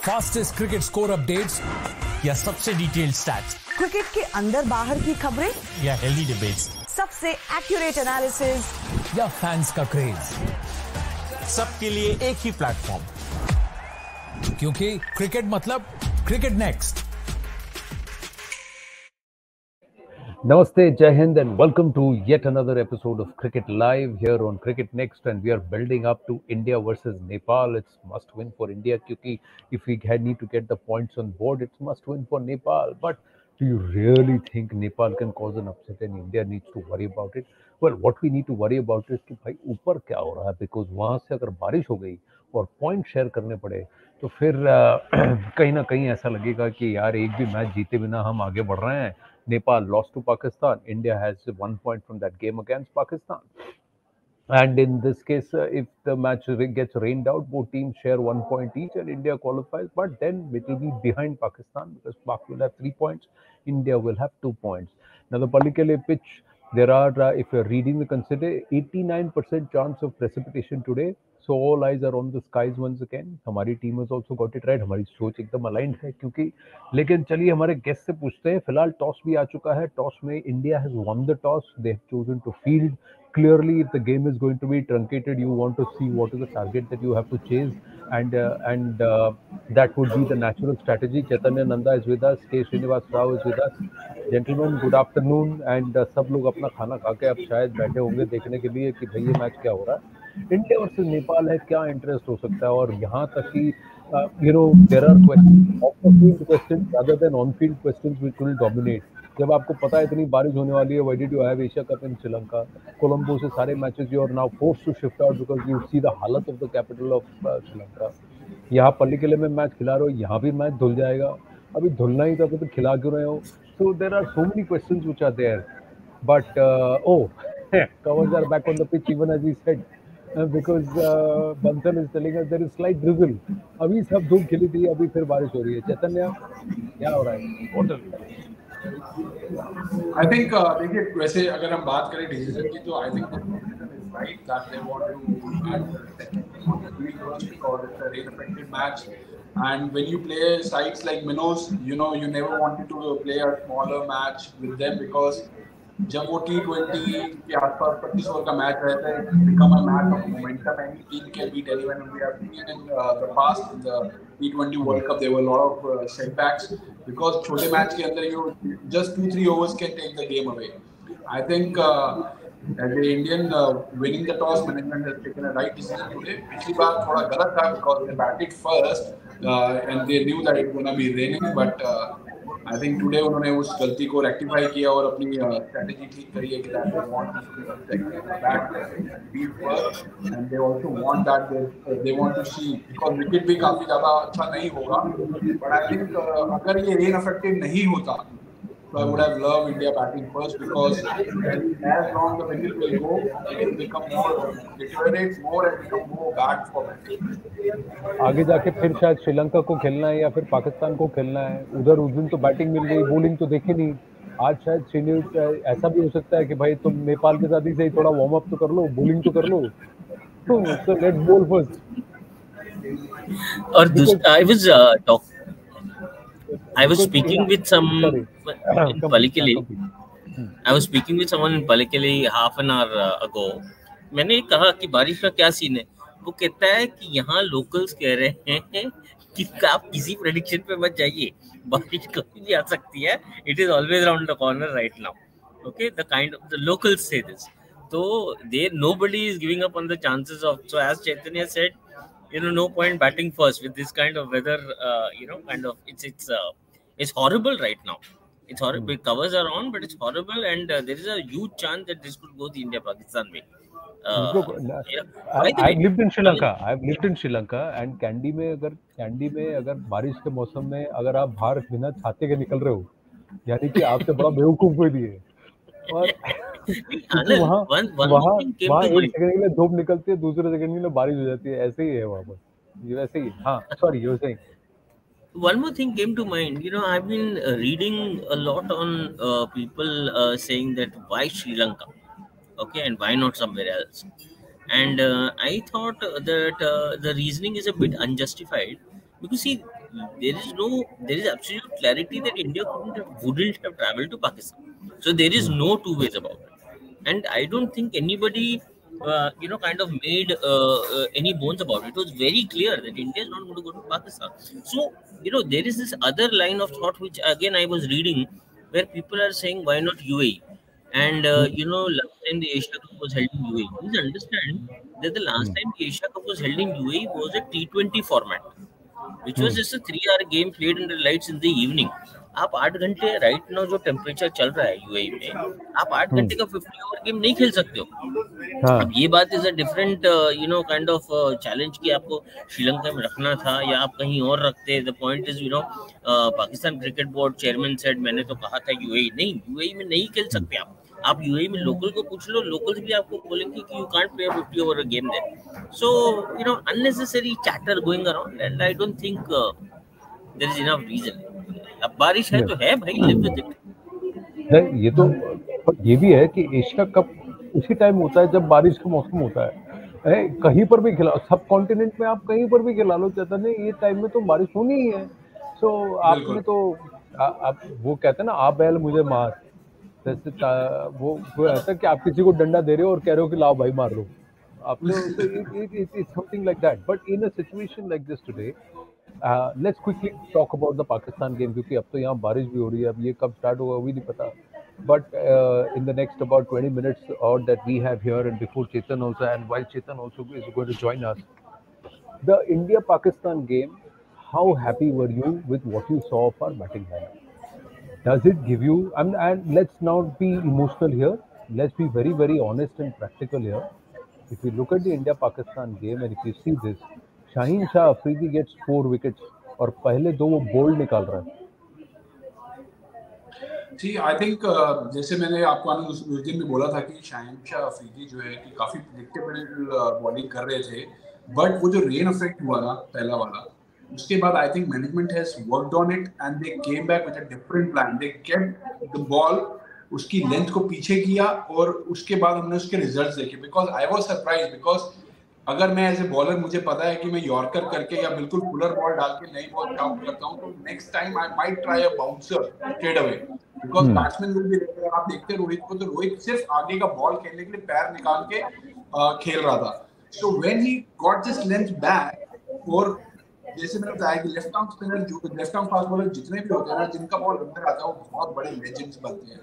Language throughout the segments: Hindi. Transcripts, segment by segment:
फास्टेस्ट क्रिकेट स्कोर अपडेट्स या सबसे डिटेल्ड स्टैट्स, क्रिकेट के अंदर बाहर की खबरें या हेल्दी डिबेट्स, सबसे एक्यूरेट एनालिसिस या फैंस का क्रेज, सबके लिए एक ही प्लेटफॉर्म, क्योंकि क्रिकेट मतलब cricket next. Namaste, Jai Hind, and welcome to yet another episode of Cricket Live here on Cricket Next, and we are building up to India versus Nepal. It's must win for India, because if we need to get the points on board, it's must win for Nepal. But do you really think Nepal can cause an upset and India needs to worry about it? Well, what we need to worry about is कि भाई ऊपर क्या हो रहा है, because वहाँ से अगर बारिश हो गई और पॉइंट शेयर करने पड़े तो फिर कहीं ना कहीं ऐसा लगेगा कि यार एक भी मैच जीते बिना हम आगे बढ़ रहे हैं. Nepal lost to Pakistan. India has 1 point from that game against Pakistan. And in this case, if the match gets rained out, both teams share 1 point each and India qualifies. But then it will be behind Pakistan because Pak will have 3 points. India will have 2 points. Now, the Palikale pitch, there are, if you're reading the consider, 89% chance of precipitation today. So all eyes are on the skies once again. हमारी team has also got it right. हमारी सोच एकदम aligned है क्योंकि लेकिन चलिए हमारे गेस्ट से पूछते हैं. फिलहाल टॉस भी आ चुका है. टॉस में India has won the toss. They have chosen to field. Clearly, if the game is going to be truncated, you want to see what is the target that you have to chase, and that would be the natural strategy. Chaitanya Nanda is with us. K. Srinivas Rao is with us. Gentlemen, good afternoon. And सब लोग अपना खाना खा के अब शायद बैठे होंगे देखने के लिए कि भाई ये मैच क्या हो रहा है. इंडिया वर्सेस नेपाल है, क्या इंटरेस्ट हो सकता है. और यहाँ तक कि there are questions, off the field questions rather than on field questions which will dominate. जब आपको पता है इतनी बारिश होने वाली है, why did you have Asia Cup in Sri Lanka? Colombo से सारे matches you are now forced to shift out because you see the हालत of the capital of Sri Lanka. यहाँ पल्लीकले में मैच खिला रहे हो, यहाँ भी मैच धुल जाएगा. अभी धुलना ही था तो खिला क्यों रहे हो? So there are so many questions which are there. But covers are back on the pitch even as we said. Because Bansal is telling us there is slight drizzle. अभी सब धूप खिली थी, अभी फिर बारिश हो रही है. चैतन्य, क्या हो रहा है? Total. I think देखिए वैसे अगर हम बात करें डिसीजन की तो I think the decision is right that they want to add the second first because it's a rain affected match, and when you play sides like Minnows, you never wanted to play a smaller match with them because जब वो T20 के आसपास 25 ओवर का मैच रहता है, become a match of momentum. Any team can beat anyone. We have seen in the past in the T20 World Cup there were a lot of setbacks because छोटे मैच के अंदर you just 2-3 overs can take the game away. I think as the Indian winning the toss, management has taken a right decision today. पिछली बार थोड़ा गलत था because they batted first and they knew that it gonna be raining, but I think today उन्होंने उस गलती को रेक्टिफाई किया और अपनी स्ट्रेटेजी ठीक करी है कि that they want to back beat first and they also want that they want to see because wicket भी काफी ज़्यादा अच्छा नहीं होगा, but I think अगर ये rain affected नहीं होता so I would have loved India batting first because as long the wicket will go, it will become more deteriorate more and become more bad for batting. आगे जाके फिर शायद श्रीलंका को खेलना है या फिर पाकिस्तान को खेलना है. उधर उस दिन तो बैटिंग मिल गई, बॉलिंग तो देखी नहीं. आज शायद श्रीनिवास ऐसा भी हो सकता है कि भाई तुम नेपाल के साथ ही सही थोड़ा वार्म अप तो कर लो, बॉलिंग तो कर लो. So let's bowl first. और I was speaking with some in Palikali. I was speaking with someone in Palikali half an hour ago. मैंने कहा कि बारिश का क्या सीन है. वो कहता है कि यहाँ लोकल्स कह रहे हैं कि आप किसी प्रेडिक्शन पे मत जाइए, बारिश कभी भी आ सकती है. It is always around the corner right now. Okay, the locals say this. So nobody is giving up on the chances of. So as Chaitanya said, no point batting first with this kind of weather. Kind of it's horrible right now. It's horrible. Covers are on, but it's horrible, and there is a huge chance that this could go the India-Pakistan way. I've lived in Sri Lanka, and candy में अगर बारिश के मौसम में अगर आप बाहर बिना छाते के निकल रहे हो, यानी कि आपसे बड़ा बेवकूफ कोई नहीं है. और वहाँ 1 सेकंड के लिए धूप निकलती है, दूसरे सेकंड के लिए बारिश हो जाती है. ऐसे ही है वहाँ पर. ये वैसे ही. हाँ, sorry, you were saying. One more thing came to mind. I've been reading a lot on people saying that why Sri Lanka, okay, and why not somewhere else. And I thought that the reasoning is a bit unjustified because see, there is absolute clarity that India wouldn't have traveled to Pakistan. So there is no two ways about it, and I don't think anybody kind of made any bones about it. It was very clear that India is not going to go to Pakistan. So there is this other line of thought which again I was reading, where people are saying why not UAE, and last time the Asia Cup was held in UAE. Please understand that the last time the Asia Cup was held in UAE was a T20 format, which was just a 3-hour game played under lights in the evening. आप 8 घंटे राइट नाउ जो टेम्परेचर चल रहा है यूएई में, आप 8 घंटे का 50 ओवर गेम नहीं खेल सकते हो। अब ये बात is a different kind of challenge कि आपको श्रीलंका में रखना था या आप कहीं और रखते। The point is Pakistan cricket board chairman said मैंने तो कहा था यूएई में नहीं खेल सकते आप यूएई में लोकल को पूछ लो, लोकल्स भी आपको बोलेंगे कि you can't play 50 over a game there. So unnecessary chatter going around and I don't think there is enough reason. अब बारिश है तो है भाई, लिव विद इट। ये तो ये भी है कि एशिया कप उसी टाइम होता है जब बारिश का मौसम होता है। कहीं पर भी खिला, सब कॉन्टिनेंट में आप कहीं पर भी खिला लो चाहता नहीं, ये टाइम में तो बारिश होनी ही है। सो आपने तो आप वो कहते हैं ना, आप बैल मुझे मार, जैसे वो ऐसा कि आप किसी को डंडा दे रहे हो और कह रहे हो कि लाओ भाई मार लो आपने। It's something like that. But in a situation like this today, let's quickly talk about the Pakistan game, क्योंकि अब तो यहाँ बारिश भी हो रही है। अब ये कब स्टार्ट होगा वो भी नहीं पता, but in the next about 20 minutes or that we have here, and before Chetan also, and while Chetan also is going to join us, the India-Pakistan game, how happy were you with what you saw of our batting lineup? Does it give you, and let's not be emotional here, let's be very very honest and practical here. If you look at the India-Pakistan game and if you see this, Shaheen Shah Afridi gets 4 wickets और पहले 2 वो बोल्ड निकाल रहा है। जी, आई थिंक जैसे मैंने आपको उस दिन भी बोला था कि शाहीन शाह अफरीदी जो है कि काफी प्रेडिक्टेबल बॉलिंग कर रहे थे, बट वो जो रेन इफेक्ट हुआ ना पहला वाला, उसके बाद I think management has worked on it and they came back with a different plan. They kept the ball, उसकी लेंथ को पीछे किया और उसके बाद हमने उसके रिजल्ट्स देखे। Because I was surprise, because अगर मैं एज ए बॉलर मुझे पता है कि मैं यॉर्कर करके या बिल्कुल पुलर बॉल डाल के नई बॉल आउट करता हूँ, तो next time I might try a bouncer straight away, because batsman will be ready. आप देखते रोहित को, तो रोहित सिर्फ आगे का बॉल खेलने के लिए पैर निकाल के खेल रहा था। So when he got this length back, और जैसे मैंने बताया कि लेफ्ट आर्म स्पिनर, जो लेफ्ट आर्म फास्ट बॉलर जितने भी होते हैं ना, जिनका बॉल अंदर आता है वो बहुत बड़े लेजेंड्स बनते हैं।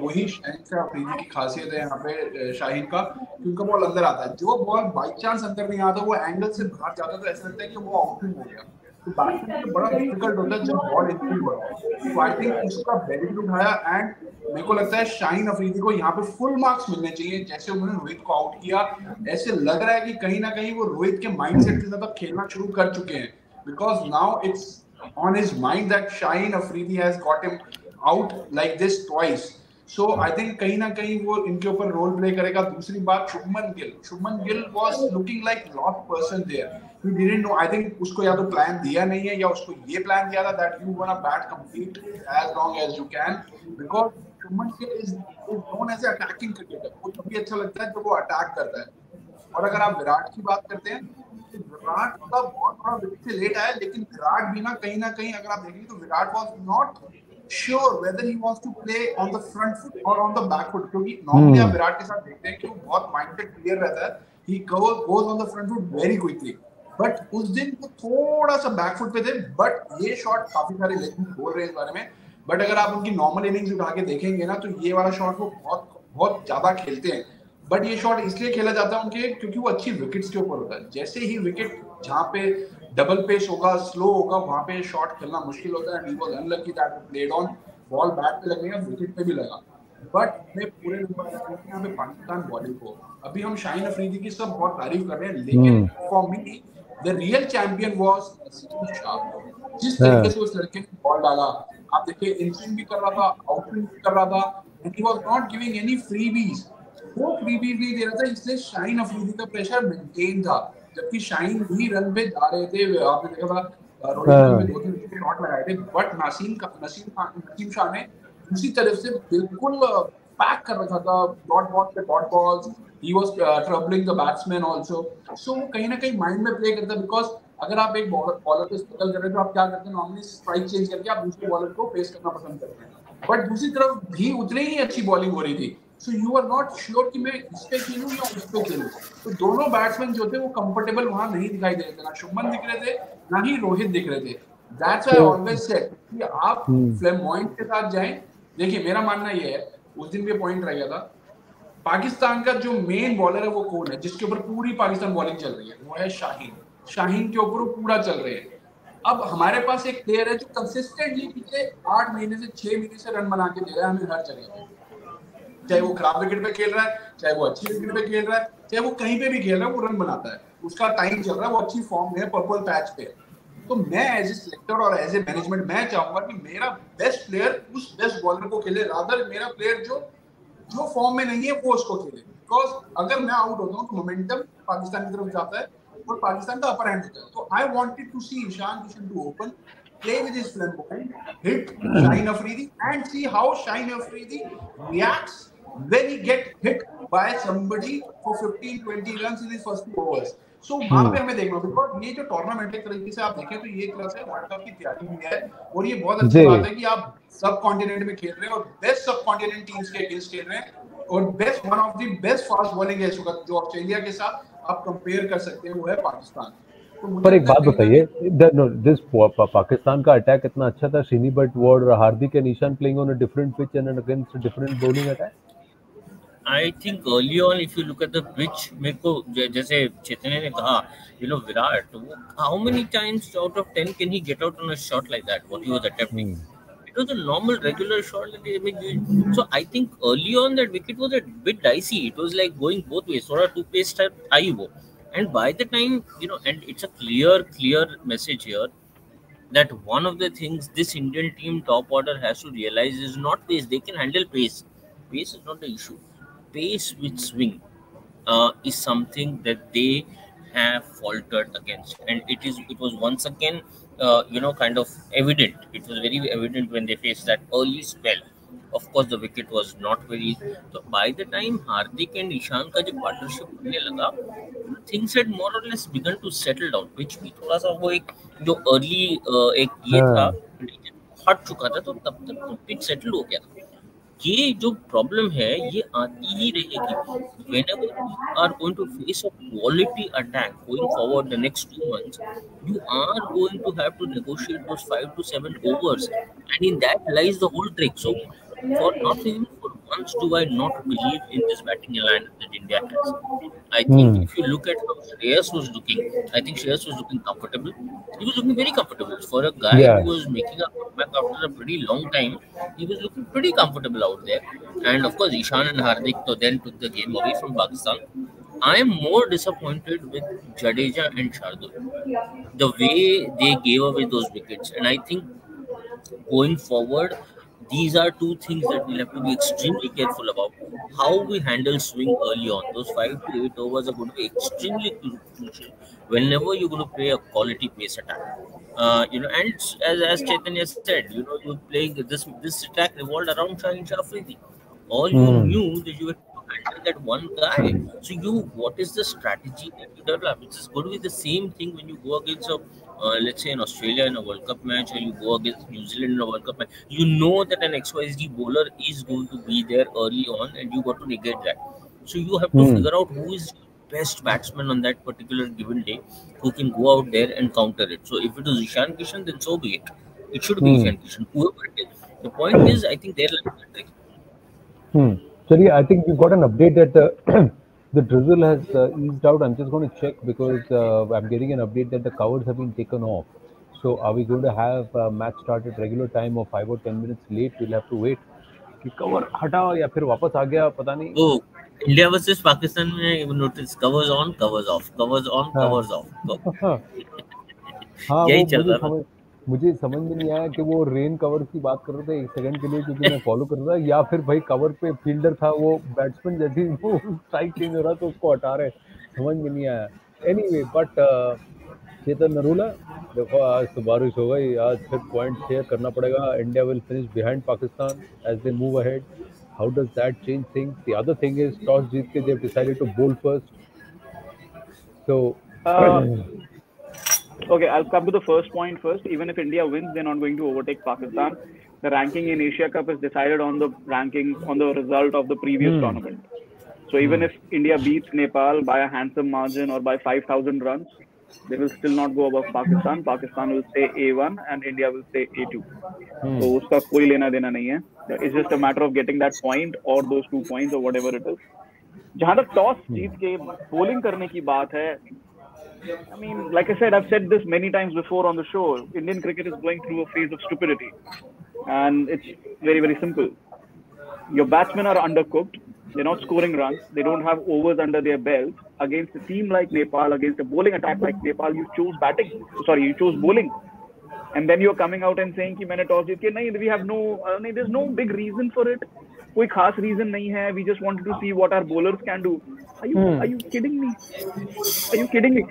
वही शाहीन शाह अफरीदी की खासियत है यहाँ पे शाहीन का, कि उनका बॉल अंदर आता है। जो बॉल बाई चांस अंदर नहीं आता, वो एंगल से बाहर जाता है तो ऐसा लगता है कि वो आउटफील्ड हो गया। तो बैट्समैन को बड़ा डिफिकल्ट होता है जब बॉल इनफील्ड हो रहा है। तो आई थिंक उसका बेनिफिट उठाया, एंड मेरे को लगता है शाहीन अफरीदी को यहाँ पे फुल मार्क्स मिलने चाहिए। जैसे उन्होंने रोहित को आउट किया, ऐसे लग रहा है कि कहीं ना कहीं वो रोहित के माइंडसेट के साथ खेलना शुरू कर चुके हैं, because now it's on his mind that Shaheen Afridi has got him out like this twice. So I think कहीं ना कहीं वो इनके ऊपर रोल प्ले करेगा। दूसरी बात, Shubman Gill was looking like lost person there. He didn't know, I think उसको या तो प्लान दिया नहीं है या उसको ये प्लान दिया था that you wanna bat complete as long as you can, because Shubman Gill is known as an attacking cricketer. वो तभी अच्छा लगता है जब वो अटैक करता है। और अगर आप विराट की बात करते हैं, विराट का बहुत बड़ा विकेट से लेट आया, लेकिन विराट भी ना कहीं अगर आप देखेंगे तो Virat was not sure whether he wants to play on the front foot और ऑन द बैक फुट, क्योंकि नॉर्मली आप विराट के साथ देखते हैं कि वो बहुत माइंडसेट क्लियर रहता है, he goes on the front foot very quickly. But उस दिन वो थोड़ा सा बैक फुट पे थे। बट ये शॉट काफी सारे लेजेंड्स बोल रहे हैं इस बारे में, बट अगर आप उनकी नॉर्मल इनिंग्स उठा के देखेंगे ना, तो ये वाला शॉट वो बहुत ज्यादा खेलते हैं। बट ये शॉट इसलिए खेला जाता है उनके, क्योंकि वो अच्छी विकेट्स के ऊपर होता है। जैसे ही विकेट जहाँ पे डबल पेस होगा, स्लो होगा, वहां पे शॉट खेलना मुश्किल होता है। He was unlucky that he played on, ball bat पे लगेगा, विकेट पे भी लगा। बट मैं पूरे यहाँ पे पाकिस्तान बॉलिंग को, अभी हम शाहीन अफरीदी की सब बहुत तारीफ कर रहे हैं, लेकिन for me the real champion was Naseem Shah. जिस तरीके से उस लड़के ने बॉल डाला, आप देखिए इनस्विंग भी कर रहा था, आउटस्विंग भी कर रहा था, and he was not giving any freebies. वो फ्रीबीज नहीं दे रहा था, इसलिए शाहीन अफरीदी का प्रेशर मेंटेन था, जबकि शाहीन भी रन पे जा रहे थे। आपने देखा था रोहित में 2-3 विकेट शॉट लगाए थे, बट नसीम शाह ने दूसरी तरफ से बिल्कुल पैक कर रखा था, डॉट बॉल पे dot balls. He was troubling the batsman also. So वो कहीं ना कहीं माइंड में प्ले करता है, बिकॉज अगर आप एक बॉलर पे स्ट्रगल कर रहे हो तो आप क्या करते हैं, नॉर्मली स्ट्राइक चेंज करके आप दूसरे बॉलर को फेस करना पसंद करते हैं, बट दूसरी तरफ भी उतनी ही अच्छी बॉलिंग हो रही थी, so you are not sure कि मैं इस पे खेलूं या उस पे खेलूं। तो दोनों बैट्समैन जो थे वो कंफर्टेबल वहां नहीं दिखाई दे रहे थे, ना शुभमन दिख रहे थे ना ही रोहित दिख रहे थे। That's why I always said कि आप फ्लैमॉइंट के साथ जाएं। देखिए मेरा मानना ये है, उस दिन भी पॉइंट रह गया था, पाकिस्तान का जो मेन बॉलर है वो कौन है जिसके ऊपर पूरी पाकिस्तान बॉलिंग चल रही है, वो है शाहीन। शाहीन के ऊपर वो पूरा चल रहे हैं। अब हमारे पास एक प्लेयर है जो कंसिस्टेंटली पिछले 8 महीने से 6 महीने से रन बना के दे रहा है हमें हर जगह, चाहे वो खराब विकेट पे खेल रहा है, चाहे वो अच्छी विकेट पे खेल रहा है, चाहे वो कहीं पे भी खेल रहा है, वो रन बनाता है, उसका टाइम चल रहा है, वो अच्छी फॉर्म में है पर्पल पैच पे। तो मैं एज ए सिलेक्टर और एज ए मैनेजमेंट मैं चाहूंगा कि मेरा बेस्ट प्लेयर उस बेस्ट बॉलर को खेले, रादर मेरा प्लेयर जो फॉर्म में नहीं है वो उसको खेले, बिकॉज अगर मैं आउट होता हूँ तो मोमेंटम पाकिस्तान की तरफ जाता है और पाकिस्तान का अपर हैंड होता है। तो I wanted to see Ishan Kishan to open, play with his flamboyant, hit Shaheen Afridi and see how Shaheen Afridi reacts when he get hit by somebody for 15-20 runs in his first 2 overs. So वहाँ पे हमें देखना, बिकॉज ये जो टूर्नामेंट एक तरीके से आप देखें तो ये क्लास है वर्ल्ड कप की तैयारी भी है, और ये बहुत अच्छी बात है कि आप सब कॉन्टिनेंट में खेल रहे हैं और बेस्ट सब कॉन्टिनेंट टीम्स के अगेंस्ट खेल रहे हैं, और best one of the best fast bowling है जो ऑस्ट्रेलिया के साथ आप कंपेयर कर सकते हैं वो है पाकिस्तान। पर एक बात बताइए, दिस पाकिस्तान का अटैक इतना अच्छा था, श्रीनी बट वॉर Hardik and Ishan playing on a different pitch and against different bowling attack. I think early on, if you look at the pitch, मेरे को जैसे चेतन ने कहा, Virat, how many times out of 10 can he get out on a shot like that? What he was attempting, it was a normal regular shot that he made. So I think early on that wicket was a bit dicey. It was like going both ways, sort of two-pace type high wo. And by the time and it's a clear message here that one of the things this Indian team top order has to realize is not pace. They can handle pace. Pace is not the issue. Pace with swing is something that they have faltered against, and it was once again kind of evident. It was very evident when they faced that early spell. Of course, the wicket was not very. So by the time Hardik and Ishan का जब partnership बनने लगा, things had more or less begun to settle down. Which भी थोड़ा सा वो एक जो early एक ये था हट चुका था, तो तब तक तो pitch settle हो गया था। ये जो प्रॉब्लम है ये आती ही रहेगी whenever you are going to face a quality attack going forward the next 2 months. You are going to have to negotiate those 5 to 7 overs, and in that lies the whole trick. So for not even for once do I not believe in this batting alliance that India has. I think if you look at how Shreyas was looking, I think Shreyas was looking comfortable. He was looking very comfortable for a guy who was making a comeback after a pretty long time. He was looking pretty comfortable out there. And of course, Ishan and Hardik then took the game away from Pakistan. I am more disappointed with Jadeja and Shardul, the way they gave away those wickets. And I think going forward, these are two things that we'll have to be extremely careful about. How we handle swing early on. Those 5 to 8 overs are going to be extremely crucial whenever you're going to play a quality pace attack. And as Chaitanya said, you're playing this attack revolved around Shaheen Shafridi. All you knew that you were to handle that one guy. So what is the strategy that you develop? It's going to be the same thing when you go against let's say in Australia in a World Cup match, or you go against New Zealand in a World Cup match. You know that an XYZ bowler is going to be there early on, and you got to negate that. So you have to figure out who is best batsman on that particular given day who can go out there and counter it. So if it is Ishan Kishan, then so be it. It should be Ishan Kishan, whoever it is. The point is, I think they're like that trick. Sorry, I think we got an update that the drizzle has eased out. I'm just going to check because I'm getting an update that the covers have been taken off. So are we going to have a match start at regular time or 5 or 10 minutes late? We'll have to wait. कि कवर हटा या फिर वापस आ गया पता नहीं। Oh, India versus Pakistan में notice covers on, covers off, covers on, covers off. हाँ, यही चल रहा था। मुझे समझ में नहीं आया कि वो रेन कवर की बात कर रहे थे एक सेकंड के लिए, क्योंकि मैं फॉलो कर रहा था, या फिर भाई कवर पे फील्डर था, वो बैट्समैन जैसे वो स्ट्राइक चेंज हो रहा तो उसको हटा रहे, समझ में नहीं आया। एनीवे, बट चेतन नरूला, देखो आज तो बारिश हो गई, आज फिर पॉइंट शेयर करना पड़ेगा। India will finish behind Pakistan as they move ahead. How does that change things? The other thing is toss जीत के they have decided to bowl first. So Okay, I'll come to the first point first. Even if India wins, they're not going to overtake Pakistan. The ranking in Asia Cup is decided on the result of the previous tournament. So even if India beats Nepal by a handsome margin or by 5,000 runs, they will still not go above Pakistan. Pakistan will stay A1 and India will stay A2. So उसका कोई लेना देना नहीं है. It's just a matter of getting that point or those 2 points or whatever it is. जहाँ तक टॉस जीत के bowling करने की बात है, I mean, like I said, I've said this many times before on the show. Indian cricket is going through a phase of stupidity, and it's very, very simple. Your batsmen are undercooked. They're not scoring runs. They don't have overs under their belt. Against a team like Nepal, against a bowling attack like Nepal, you chose batting. Sorry, you chose bowling. And then you're coming out and saying कि मैंने टॉस जीत के नहीं, we have no, there's no big reason for it. कोई खास रीजन नहीं है. We just wanted to see what our bowlers can do. Are you kidding me? Are you kidding me?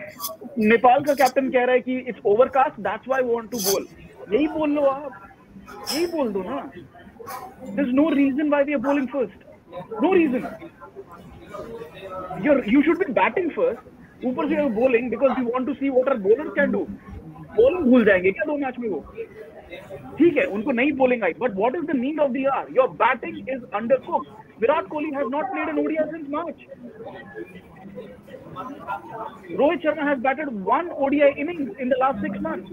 Nepal का कैप्टन कह रहा है कि it's overcast, that's why we want to bowl. यही बोल लो आप. यही बोल दो ना. There's no reason why we are bowling first. No reason. You should be batting first. ऊपर से you're bowling because we want to see what our bowlers can do. Bowling भूल जाएंगे क्या 2 मैच में वो? ठीक है, उनको नहीं bowling I. But what is the need of the hour? Your batting is undercooked. Virat Kohli has not played an ODI since March. Rohit Sharma has batted 1 ODI innings in the last 6 months.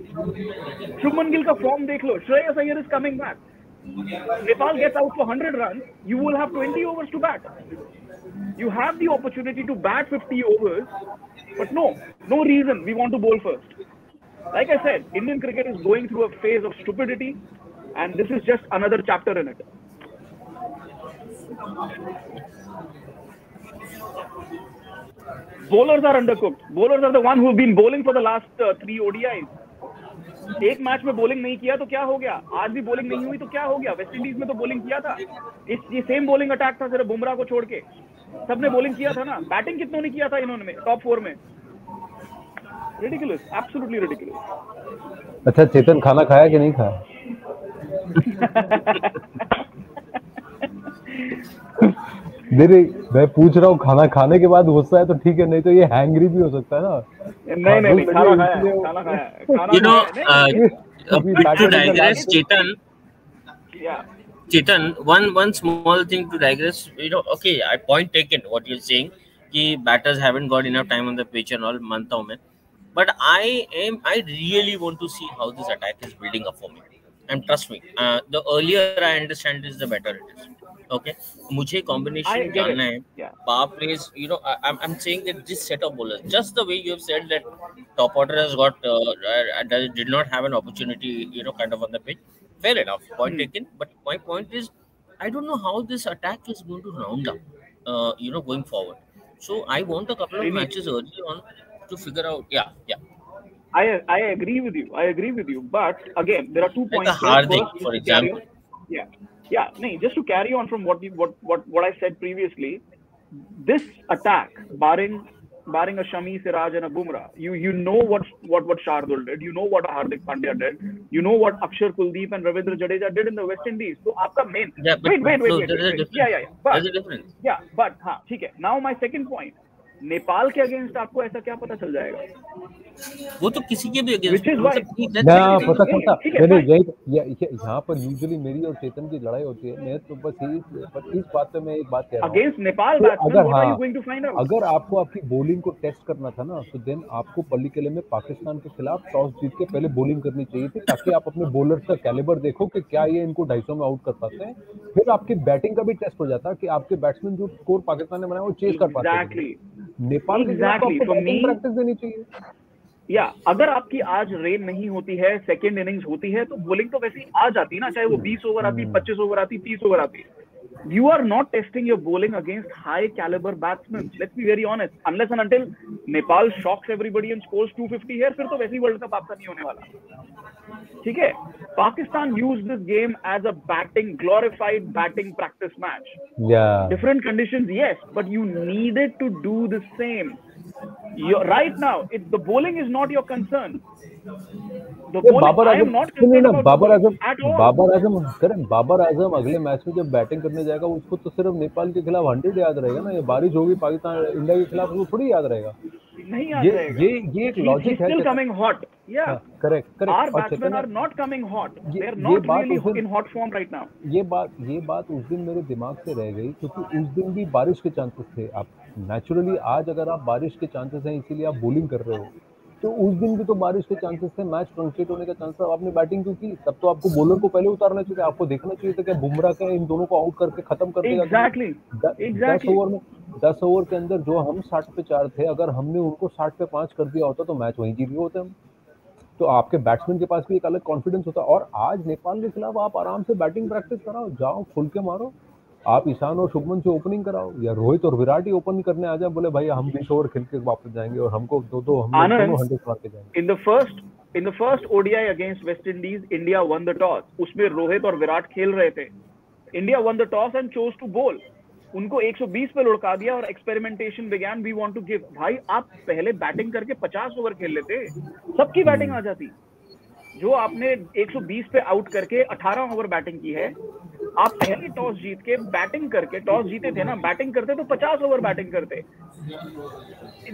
Shubman Gill का form देख लो. Shreyas Iyer is coming back. Nepal gets out for 100 runs. You will have 20 overs to bat. You have the opportunity to bat 50 overs, but no reason. We want to bowl first. Like I said, Indian cricket is going through a phase of stupidity, and this is just another chapter in it. Bowlers are undercooked. Bowlers are the one who have been bowling for the last 3 ODIs. एक मैच में bowling नहीं किया तो क्या हो गया? आज भी bowling नहीं हुई तो क्या हो गया? वेस्ट इंडीज में तो bowling किया था. ये सेम bowling अटैक था सिर्फ बुमराह को छोड़ के. सबने bowling किया था ना. बैटिंग कितनों ने किया था इन्होंने टॉप 4 में? Ridiculous, absolutely ridiculous. अच्छा, चेतन खाना खाया कि नहीं खाया? नहीं, मैं पूछ रहा हूँ खाना खाने के बाद गुस्सा है तो ठीक है, नहीं तो ये हैंगरी भी हो सकता है ना. नहीं, खाना खाया. You know, to digress, Chetan, one small thing to digress. You know, okay, I point taken what you're saying. कि batters haven't got enough time on the pitch and all मानता हूँ मैं. But I really want to see how this attack is building up for me. And trust me, the earlier I understand this, the better it is. Okay, मुझे combination जानना है. Power plays, you know, I'm saying that this set of bowlers, just the way you have said that top order has got did not have an opportunity, you know, kind of on the pitch. Fair enough, point taken. But my point is, I don't know how this attack is going to round up, you know, going forward. So I want a couple of matches early on to figure out. Yeah. I agree with you. But again, there are 2 points. Like a Hardik, for example. Yeah. No, just to carry on from what I said previously, this attack, barring a Shami, Siraj, and a Bumrah, you know what Shardul did, you know what Hardik Pandya did, you know what Akshar Kuldeep and Ravindra Jadeja did in the West Indies. So, आपका main. Yeah, but wait. Yeah. There's a difference. Yeah, but हाँ, ठीक है. Now my second point. Nepal के अगेंस्ट आपको ऐसा क्या पता चल जाएगा? वो तो किसी के भी अगेंस्ट ना पता चलता. यहाँ पर यूजुअली मेरी और चेतन की लड़ाई होती है. मैं तो बस इस बात पे मैं एक बात कह रहा हूँ. अगेंस्ट नेपाल अगर आपको आपकी बॉलिंग को टेस्ट करना था ना, तो देन आपको पल्लीकले में पाकिस्तान के खिलाफ टॉस जीत के पहले बॉलिंग करनी चाहिए थी, ताकि आप अपने बॉलर्स का कैलिबर देखो कि क्या ये इनको 250 में आउट कर पाते हैं. फिर आपकी बैटिंग का भी टेस्ट हो जाता कि आपके बैट्समैन जो स्कोर पाकिस्तान ने बनाया वो चेस कर पाते हैं. नेपाल के खिलाफ आपको प्रैक्टिस देनी चाहिए. अगर आपकी आज रेन नहीं होती है, सेकंड इनिंग्स होती है, तो बॉलिंग तो वैसे ही आ जाती ना, चाहे वो 20 ओवर आती, 25 ओवर आती, 30 ओवर आती. You are not testing your bowling against high caliber batsmen. Let's be very honest. Unless and until Nepal shocks everybody and scores 250 here, फिर तो वैसे ही वर्ल्ड कप आपका नहीं होने वाला. ठीक है? Pakistan used this game as a glorified batting practice match. Yeah. Different conditions, yes, but you needed to do the same. Right now, the bowling is not your concern. Babar Azam अगले मैच में जब बैटिंग करने जाएगा, उसको तो सिर्फ नेपाल के खिलाफ 100 याद रहेगा ना. ये बारिश होगी पाकिस्तान इंडिया के खिलाफ, वो थोड़ी याद रहेगा. नहीं आ ये जाएगा। ये एक लॉजिक है। Still coming hot. Yeah. Correct. Our batsmen are not coming hot. They are not really in hot form right now. ये बात उस दिन मेरे दिमाग से रह गई, क्योंकि उस दिन भी बारिश के चांसेस थे। आप नेचुरली आज अगर आप बारिश के चांसेस हैं इसीलिए आप बॉलिंग कर रहे हो, तो उस दिन भी तो बारिश के चांसेस थे, मैच ट्रंकेट होने का चांस था, आपने बैटिंग क्यों की? तब तो आपको बॉलर को पहले उतारना चाहिए, आपको देखना चाहिए था कि बुमराह क्या इन दोनों को आउट करके खत्म कर देगा। Exactly. 10 ओवर के अंदर जो हम 60 पे 4 थे, अगर हमने उनको 60 पे 5 कर दिया होता तो मैच वहीं जीत गए होते हम। तो आपके बैट्समैन के पास भी एक अलग कॉन्फिडेंस होता है। और आज नेपाल के खिलाफ आप आराम से बैटिंग प्रैक्टिस कराओ, जाओ खुल के मारो, आप ईशान और शुभमन से ओपनिंग कराओ, या रोहित और विराट ही ओपन करने आ जाए, बोले भाई हम 20 ओवर खेल के वापस जाएंगे और हमको हम दोनों 100 मार के जाएंगे। In the first ODI against West Indies, India won the toss. उसमें रोहित और विराट खेल रहे थे। India won the toss and chose to bowl. उनको 120 पे लुढ़का दिया और experimentation began. We want to give. भाई आप पहले बैटिंग करके 50 ओवर खेल लेते, सबकी बैटिंग आ जाती। जो आपने 120 पे आउट करके 18 ओवर बैटिंग की है, आप पहले टॉस जीत के बैटिंग करके, टॉस जीते थे ना, बैटिंग करते तो 50 ओवर बैटिंग करते।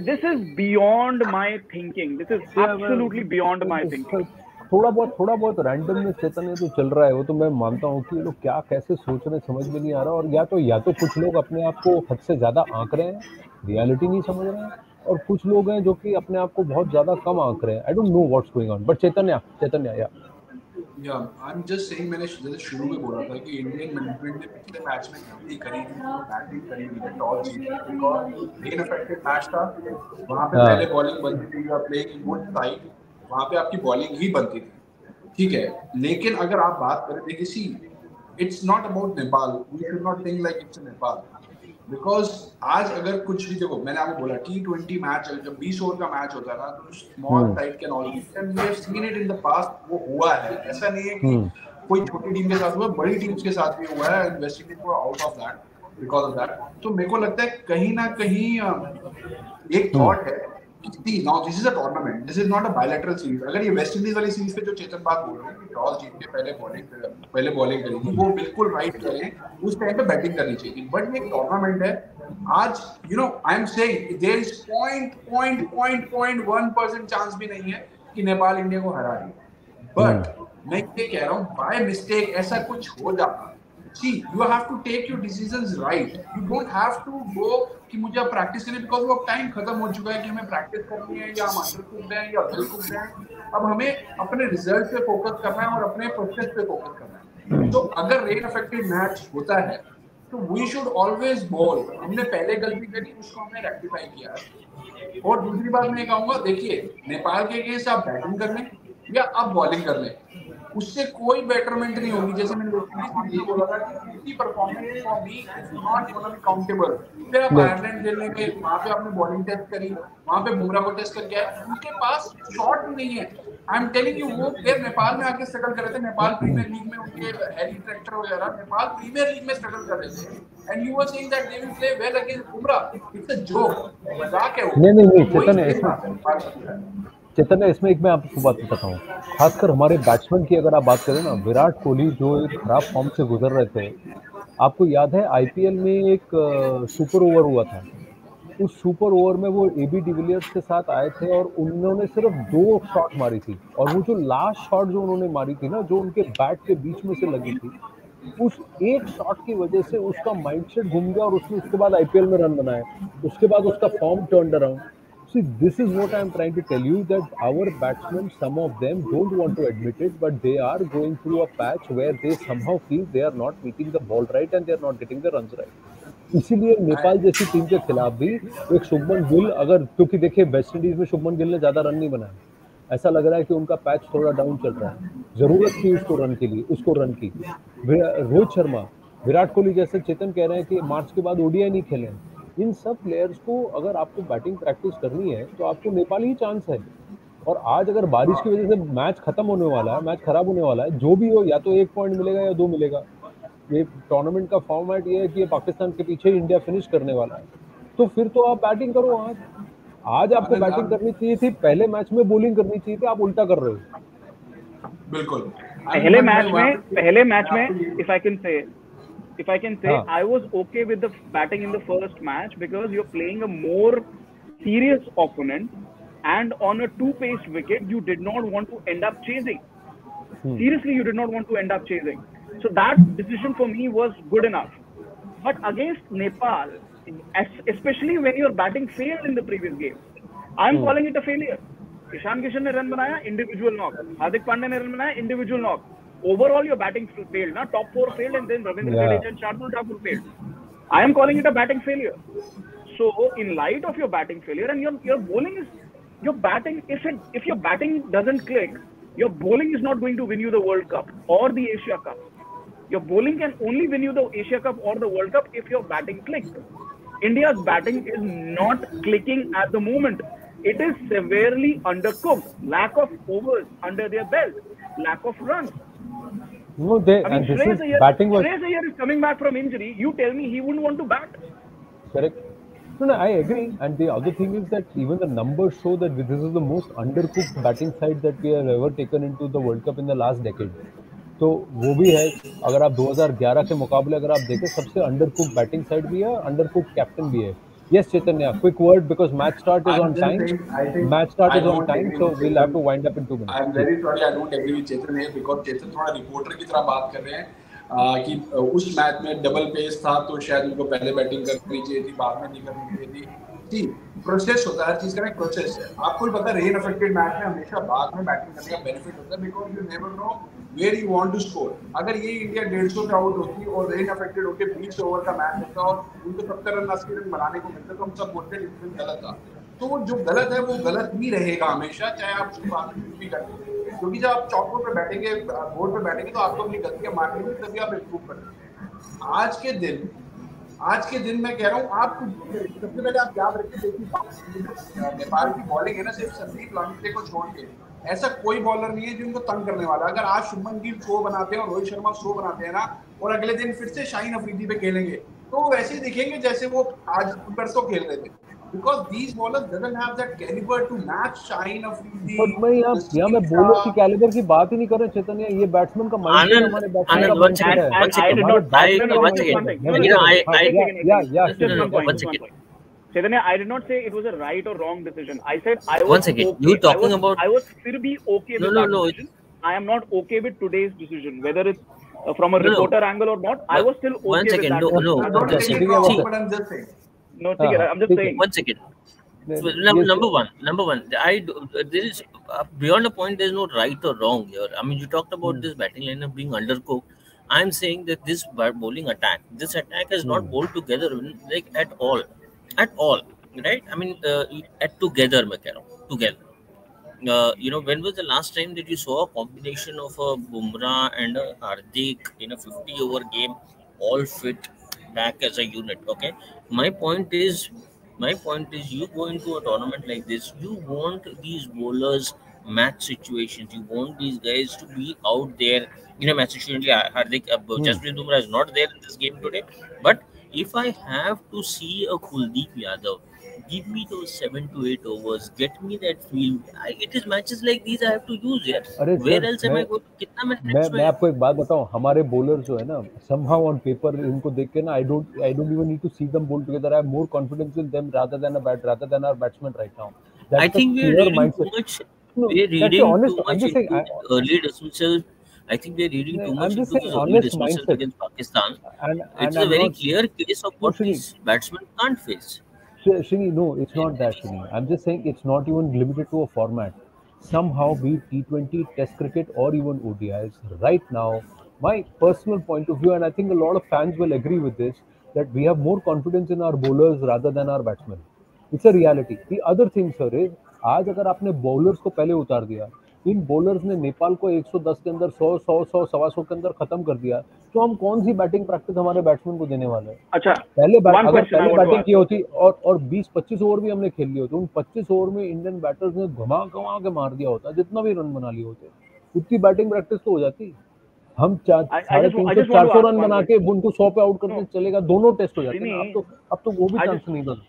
This is beyond my thinking, this is absolutely beyond my thinking. थोड़ा बहुत रैंडमनेस चेतन है तो चल रहा है, वो तो मैं मानता हूँ कि ये लोग क्या कैसे सोच रहे हैं समझ में नहीं आ रहा। और या तो कुछ लोग अपने आप को हद से ज्यादा आंक रहे हैं, रियलिटी नहीं समझ रहे हैं, और कुछ लोग हैं जो कि अपने आप को बहुत ज्यादा कम आंक रहे हैं। I don't know what's going on, but Chaitanya yeah I am just saying, मैंने जैसे शुरू में बोला था कि इंडियन मैनेजमेंट ने पिछले मैच में गलती करी थी, बैटिंग करी थी, टॉस जीती, बिकॉज रेन अफेक्टेड मैच था। वहां पे पहले बॉलिंग बनती थी, you are playing in good side, वहां पे आपकी बॉलिंग ही बनती थी, ठीक है। लेकिन अगर आप बात करें, देखिए see, it's not about Nepal, we should not think like it's Nepal, because आज अगर कुछ भी देखो, मैंने आपको बोला T20 मैच जब 20 ओवर का मैच होता है ना, तो small side can always, and we have seen it in the past, वो हुआ है। ऐसा नहीं है कि कोई छोटी टीम के साथ हुआ, बड़ी टीम्स के साथ भी हुआ है, and West Indies were out of that because of that. तो मेरे को लगता है कहीं ना कहीं एक थॉट है कि now this is a tournament, this is not a bilateral series. अगर ये वेस्ट इंडीज वाली सीरीज पे जो चेतन बात बोल रहे हैं कि टॉस जीत के पहले बॉलिंग करेगी, वो बिल्कुल राइट करें, उस टाइम पे बैटिंग करनी चाहिए। बट ये एक टूर्नामेंट है आज, you know, I am saying there is 0.1% chance भी नहीं है कि नेपाल इंडिया को हरा दे। बट मैं ये कह रहा हूँ, बाय मिस्टेक ऐसा कुछ हो जाता, see you have to take your decisions right, you don't have to go कि मुझे अब प्रैक्टिस करनी, बिकॉज वो अब टाइम खत्म हो चुका है कि हमें प्रैक्टिस करनी है, या हम अंडर कुक्ड हैं या वेल कुक्ड हैं। अब हमें अपने रिजल्ट पे फोकस करना है और अपने प्रोसेस पे फोकस करना है। तो अगर रेन अफेक्टेड मैच होता है तो वी शुड ऑलवेज बॉल। हमने पहले गलती करी, उसको हमने रेक्टिफाई किया। और दूसरी बात मैं कहूँगा, देखिए नेपाल के अगेंस्ट आप बैटिंग कर लें या आप बॉलिंग कर लें, उससे कोई बेटरमेंट नहीं होगी। जैसे मैंने बोला था कि किसी performance for me is not gonna be countable. फिर आप आयरलैंड खेलने गए, वहां पे आपने बॉलिंग टेस्ट करी, वहां पे बुमराह को टेस्ट करके आए, उनके पास शॉट नहीं है। आई एम टेलिंग यू, वो प्लेयर नेपाल में आके स्ट्रगल कर रहे थे, नेपाल प्रीमियर लीग में, उनके हैरी ट्रैक्टर वगैरह नेपाल प्रीमियर लीग में स्ट्रगल कर रहे थे, and you were saying that they will play well against Bumrah. It's a joke, मजाक है वो। नहीं चैतन्य, इसमें एक मैं आपको बात बताता हूँ, खासकर हमारे बैट्समैन की अगर आप बात करें ना, विराट कोहली जो एक खराब फॉर्म से गुजर रहे थे, आपको याद है आईपीएल में एक सुपर ओवर हुआ था, उस सुपर ओवर में वो एबी डिविलियर्स के साथ आए थे और उन्होंने सिर्फ 2 शॉट मारी थी, और वो जो लास्ट शॉट जो उन्होंने मारी थी ना, जो उनके बैट के बीच में से लगी थी, उस एक शॉट की वजह से उसका माइंडसेट घूम गया और उसने उसके बाद आईपीएल में रन बनाए, उसके बाद उसका form turned around. See, this is what I am trying to tell you, that our batsmen, some of them don't want to admit it, but they are going through a patch where they somehow feel they are not meeting the ball right and they are not getting the runs right. इसीलिए नेपाल जैसी टीम के खिलाफ भी एक शुभमन गिल, अगर, क्योंकि देखिए वेस्ट इंडीज में शुभमन गिल ने ज्यादा रन नहीं बनाया, ऐसा लग रहा है कि उनका पैच थोड़ा डाउन चल रहा है, जरूरत थी उसको रन के लिए, उसको रन की। रोहित शर्मा, विराट कोहली जैसे चेतन कह रहे हैं कि मार्च के बाद ओडीआई नहीं खेले, इन सब प्लेयर्स को अगर आपको बैटिंग प्रैक्टिस करनी है तो आपको नेपाल ही चांस है। और आज अगर बारिश की वजह से मैच खत्म होने वाला है, मैच खराब होने वाला है, जो भी हो, या तो 1 पॉइंट मिलेगा या 2 मिलेगा। ये टूर्नामेंट का फॉर्मेट ये है कि ये पाकिस्तान के पीछे इंडिया फिनिश करने वाला है, तो फिर तो आप बैटिंग करो। आज आपको बैटिंग करनी चाहिए थी, पहले मैच में बॉलिंग करनी चाहिए थी, आप उल्टा कर रहे हो। बिल्कुल पहले मैच में if I can say, I was okay with the batting in the first match because you're playing a more serious opponent and on a two-paced wicket, you did not want to end up chasing. Seriously, you did not want to end up chasing. So that decision for me was good enough. But against Nepal, especially when your batting failed in the previous game, I'm calling it a failure. Ishan Kishan ne run banaya, individual knock. Hardik Pandya ne run banaya, individual knock. Overall, your batting failed. Na top 4 failed, and then Ravindra Jadeja and Shardul Thakur failed. I am calling it a batting failure. So, in light of your batting failure, and your bowling is your batting. If your batting doesn't click, your bowling is not going to win you the World Cup or the Asia Cup. Your bowling can only win you the Asia Cup or the World Cup if your batting clicks. India's batting is not clicking at the moment. It is severely undercooked. Lack of overs under their belt. Lack of runs. No, Shreyas Iyer is coming back from injury. You tell me he wouldn't want to bat? Correct. No, I agree. And the other thing is that even the numbers show that this is the most undercooked batting side that we have ever taken into the World Cup in the last decade. तो वो भी है. अगर आप 2011 के मुकाबले अगर आप देखें, सबसे अंडरकुक बैटिंग साइड भी है, अंडरकुक कैप्टन भी है. Yes, Chaitanya, quick word because match start is on time. Match start is on time, so we'll have to wind up in 2 minutes. I'm very sorry, I don't agree with Chaitanya because Chaitanya थोड़ा रिपोर्टर की तरह बात कर रहे हैं कि उस मैच में डबल पेस था तो शायद उनको पहले बैटिंग करनी चाहिए थी, बाद में नहीं करनी चाहिए थी. जी, प्रोसेस होता है, हर चीज का एक प्रोसेस है. आपको भी पता है रेन अफेक्टेड मैच में हमेशा बाद में बैटिंग करने का बेनिफिट होता है because you never know where you want to score. अगर ये इंडिया 150 पे आउट होती और रेन अफेक्टेड होकर 20 ओवर का मैच होता और उनको 70 रन 80 रन बनाने को मिलता तो हम सब बोलते हैं डिसीजन गलत था. तो जो गलत है वो गलत ही रहेगा हमेशा, चाहे आप उसको बाद में कुछ भी करें. क्योंकि जब आप चौकों पे बैठेंगे, बोर्ड पे बैठेंगे तो आपको अपनी गलतियां मारनी होगी, तभी आप इम्प्रूव करेंगे. आज के दिन मैं कह रहा हूँ, आप सबसे पहले आप याद रखिए, नेपाल की बॉलिंग है ना, सिर्फ संदीप लांगटे को छोड़ के ऐसा कोई बॉलर नहीं है जो इनको तंग करने वाला. अगर आज शुभमन गिल 100 बनाते हैं और रोहित शर्मा 100 बनाते हैं ना, और अगले दिन फिर से शाहीन अफरीदी पे खेलेंगे तो वैसे ही दिखेंगे जैसे वो आज परसों खेल रहे थे. Because these bowlers doesn't have that caliber to match Shaheen Afridi. But मैं यहाँ मैं bowler की caliber की बात ही नहीं कर रहा चैतन्य. ये बैट्समैन का माइंड हमारे बैट्समैन का माइंड है. Chaitanya, I did not say it was a right or wrong decision. I said I was Once again, okay. you talking about I was still be okay with that decision. I am not okay with today's decision, whether it's from a reporter angle or not. I was still okay with that. I'm just saying. No, I'm just saying. One second. Number one. There is beyond a point. There is no right or wrong here. I mean, you talked about this batting lineup being undercooked. I'm saying that this bowling attack, is not bowled together like at all, right? I mean, together, मैं कह रहा हूँ, together. When was the last time that you saw a combination of a Bumrah and a Hardik in a 50-over game, all fit back as a unit? Okay, my point is you go into a tournament like this, you want these bowlers match situations, you want these guys to be out there in a match situation. Hardik Jasprit Bumrah is not there in this game today, but if I have to see a Kuldeep Yadav, give me those 7 to 8 overs, get me that feel. It is matches like these I have to use here. Where else am I going? कितना मैं आपको एक बात बताऊं, हमारे bowlers जो है ना, somehow on paper इनको देख के ना, I don't even need to see them bowl together. I have more confidence in them rather than our batsmen right now. I think we're reading too much. We're reading too much into early dismissal. I think we're reading too much into this early dismissal against Pakistan. It's a very clear case of what these batsmen can't face. Shini, no, it's not that, Shini. I'm just saying it's not even limited to a format. Somehow, be it T20, Test cricket, or even ODIs, right now, my personal point of view, and I think a lot of fans will agree with this, that we have more confidence in our bowlers rather than our batsmen. It's a reality. The other thing, sir, is आज अगर आपने bowlers को पहले उतार दिया, इन bowlers ने नेपाल को 110 के अंदर 100, 125 के अंदर खत्म कर दिया, तो हम कौन सी बैटिंग प्रैक्टिस हमारे बैट्समैन को देने वाले हैं? अच्छा, पहले बैटिंग की होती और 20-25 ओवर भी हमने खेल लिए होते, उन 25 ओवर में इंडियन बैटर्स ने घुमा के मार दिया होता, जितना भी रन बना लिए होते, उतनी बैटिंग प्रैक्टिस तो हो जाती. हम 350-400 रन बना के उनको 100 पे आउट करके चलेगा, दोनों टेस्ट हो जाते हैं. अब तो वो भी चांस नहीं बना.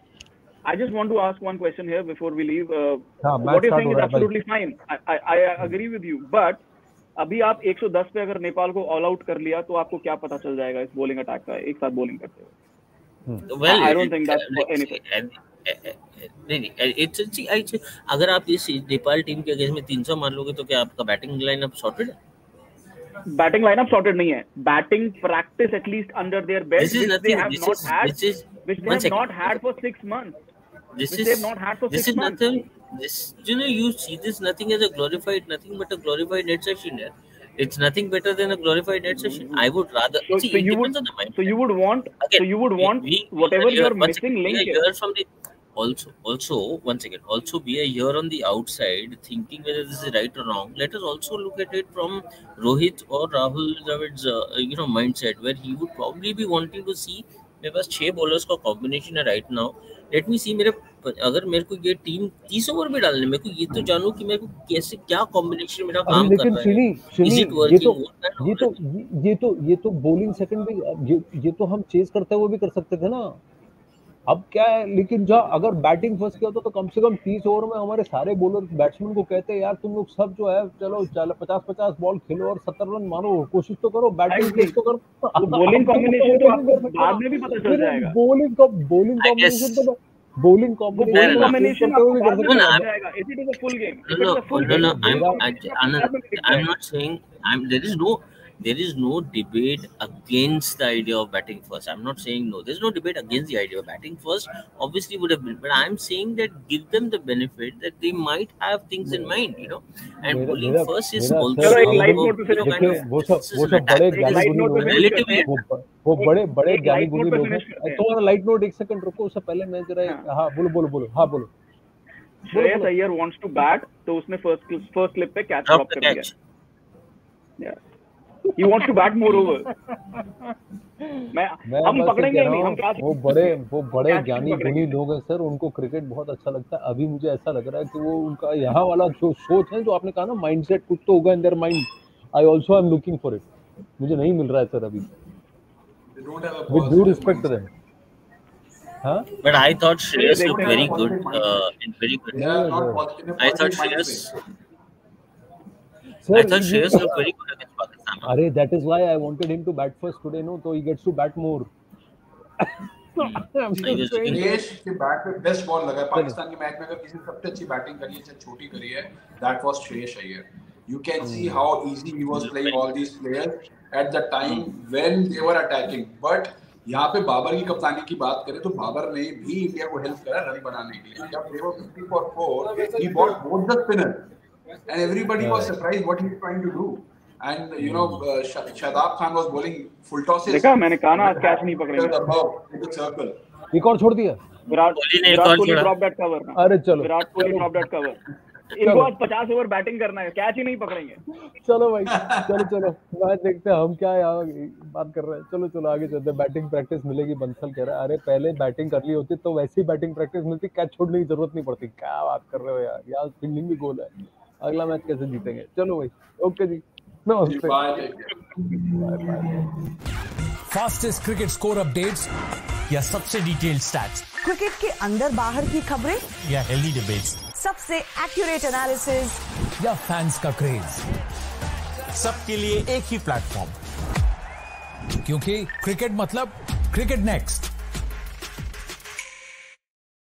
I just want to ask one question here before we leave. What you're saying is absolutely fine. I agree with you. But अभी आप 110 पे अगर नेपाल को ऑल आउट कर लिया तो आपको क्या पता चल जाएगा इस बॉलिंग अटैक का एक साथ बॉलिंग करते हुए? Well, I don't think that's anything. नहीं, अगर आप इस नेपाल टीम के अगेंस्ट में 300 मार लोगे तो क्या आपका बैटिंग लाइनअप सॉर्टेड है? बैटिंग लाइनअप सॉर्टेड नहीं है. Batting practice at least under their belt, which they have not had for 6 months. This is nothing. This, you know, you see this nothing as a glorified, nothing but a glorified net session. It's nothing better than a glorified net session. I would rather so you would want whatever you're missing link here from the also once again also we are here on the outside thinking whether this is right or wrong. Let us also look at it from Rohit or Rahul Dravid's mindset, where he would probably be wanting to see मेरे पास 6 बॉलर्स का कॉम्बिनेशन है राइट नाउ. लेट मी सी अगर मेरे को ये टीम 30 ओवर में डालने, मेरे को ये तो जानूं कि मेरे को कैसे क्या कॉम्बिनेशन मेरा काम कर रहा है. ये तो बॉलिंग सेकंड भी ये तो हम चेज करते हुए भी कर सकते थे ना. अब क्या है, लेकिन जो अगर बैटिंग फर्स्ट किया तो कम से कम 30 ओवर में हमारे सारे बॉलर बैट्समैन को कहते हैं यार तुम लोग सब जो है चलो 50-50 बॉल खेलो और 70 रन मारो, कोशिश तो करो, बैटिंग टेस्ट तो करो. बॉलिंग कॉम्बिनेशन तो बाद में भी पता चल जाएगा. Bowling combination it is a full game. I'm not saying there is no debate against the idea of batting first. I'm not saying no. There's no debate against the idea of batting first. Obviously would have been, but I'm saying that give them the benefit that they might have things in mind, you know. And bowling first is also वो बड़े ज्ञानी गुणी लोग हैं. तुम्हारा लाइट नोट एक सेकंड रुको, उससे पहले मैं जरा हाँ बोलो. Shreyas Iyer wants to bat, तो उसने फर्स्ट क्लिप पे कैच ड्रॉप कर दिया. He wants to bat moreover. हम पकड़ेंगे नहीं, हम कैच. वो बड़े ज्ञानी गुणी लोग हैं सर, उनको क्रिकेट बहुत अच्छा लगता है. अभी मुझे ऐसा लग रहा है कि वो उनका यहाँ वाला जो सोच है, जो आपने कहा ना माइंडसेट, कुछ तो होगा in their mind. I also am looking for it. मुझे नहीं मिल रहा है सर अभी. With due respect to them. Huh? But I thought Shreyas looked very good. I thought Shreyas looked very good against Pakistan. Arey, that is why I wanted him to bat first today, no? So he gets to bat more. Shreyas के बैट पे बेस्ट बॉल लगा पाकिस्तान के मैच में. अगर किसी ने सबसे अच्छी बैटिंग करी है, चाहे छोटी करी है, that was Shreyas Iyer. You can see how easy he was playing all these players at the time when they were attacking. But यहाँ पे बाबर की कप्तानी की बात करें तो बाबर ने भी इंडिया को हेल्प करा रन बनाने के लिए. जब they were 50 for 4, he bought both the spinners, and everybody was surprised what he was trying to do. And you know, Shadab Khan was bowling full tosses. देखा मैंने कहा ना, कैच नहीं पकड़ेंगे. एक और छोड़ दिया. Virat Kohli drop that cover. अरे चलो, Virat Kohli drop that cover. इनको आज 50 ओवर बैटिंग करना है, कैच ही नहीं पकड़ेंगे. चलो भाई, चलो मैच देखते हैं. हम क्या यहाँ बात कर रहे हैं. चलो आगे चलते हैं. बैटिंग प्रैक्टिस मिलेगी, बंसल कह रहा है. अरे पहले बैटिंग कर ली होती तो वैसी बैटिंग प्रैक्टिस मिलती, कैच छोड़ने की जरूरत नहीं पड़ती. क्या बात कर रहे हो यार फील्डिंग भी गोल है. अगला मैच कैसे जीतेंगे. चलो भाई, ओके जी, नमस्ते. फास्टेस्ट क्रिकेट स्कोर अपडेट्स या सबसे डिटेल्ड स्टैट्स, क्रिकेट के अंदर बाहर की खबरें या हेल्दी डिबेट्स, सबसे एक्यूरेट एनालिसिस या फैंस का क्रेज, सबके लिए एक ही प्लेटफॉर्म, क्योंकि क्रिकेट मतलब क्रिकेट नेक्स्ट.